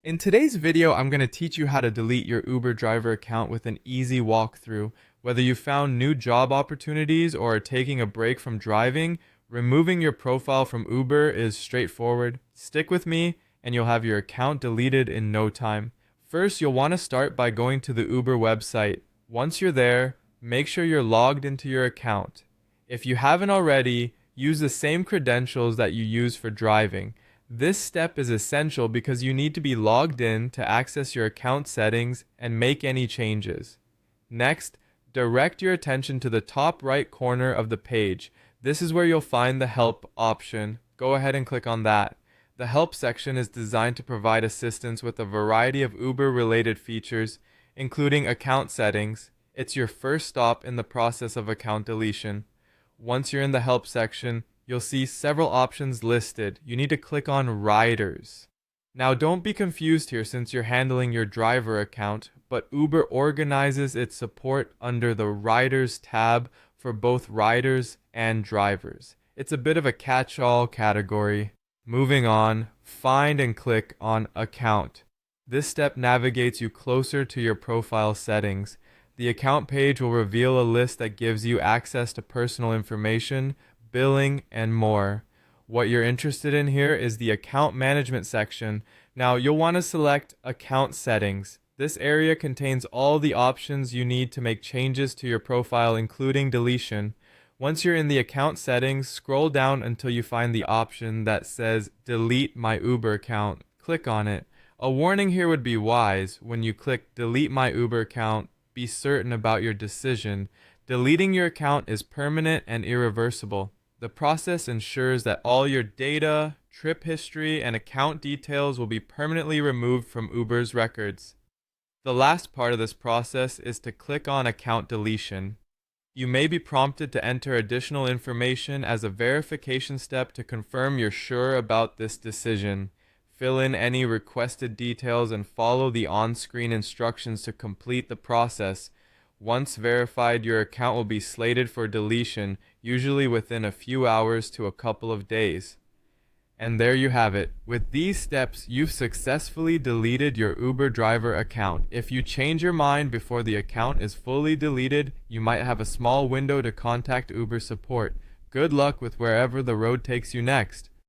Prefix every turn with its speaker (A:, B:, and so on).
A: In today's video, I'm going to teach you how to delete your Uber driver account with an easy walkthrough. Whether you found new job opportunities or are taking a break from driving, removing your profile from Uber is straightforward. Stick with me and you'll have your account deleted in no time. First, you'll want to start by going to the Uber website. Once you're there, make sure you're logged into your account. If you haven't already, use the same credentials that you use for driving. This step is essential because you need to be logged in to access your account settings and make any changes. Next, direct your attention to the top right corner of the page. This is where you'll find the Help option. Go ahead and click on that. The Help section is designed to provide assistance with a variety of Uber-related features, including account settings. It's your first stop in the process of account deletion. Once you're in the Help section, you'll see several options listed. You need to click on Riders. Now don't be confused here since you're handling your driver account, but Uber organizes its support under the Riders tab for both riders and drivers. It's a bit of a catch-all category. Moving on, find and click on Account. This step navigates you closer to your profile settings. The account page will reveal a list that gives you access to personal information, billing, and more. What you're interested in here is the account management section. Now you'll want to select account settings. This area contains all the options you need to make changes to your profile, including deletion. Once you're in the account settings, scroll down until you find the option that says delete my Uber account. Click on it. A warning here would be wise. When you click delete my Uber account, be certain about your decision. Deleting your account is permanent and irreversible. The process ensures that all your data, trip history, and account details will be permanently removed from Uber's records. The last part of this process is to click on Account Deletion. You may be prompted to enter additional information as a verification step to confirm you're sure about this decision. Fill in any requested details and follow the on-screen instructions to complete the process. Once verified, your account will be slated for deletion, usually within a few hours to a couple of days. And there you have it. With these steps, you've successfully deleted your Uber driver account. If you change your mind before the account is fully deleted, you might have a small window to contact Uber support. Good luck with wherever the road takes you next.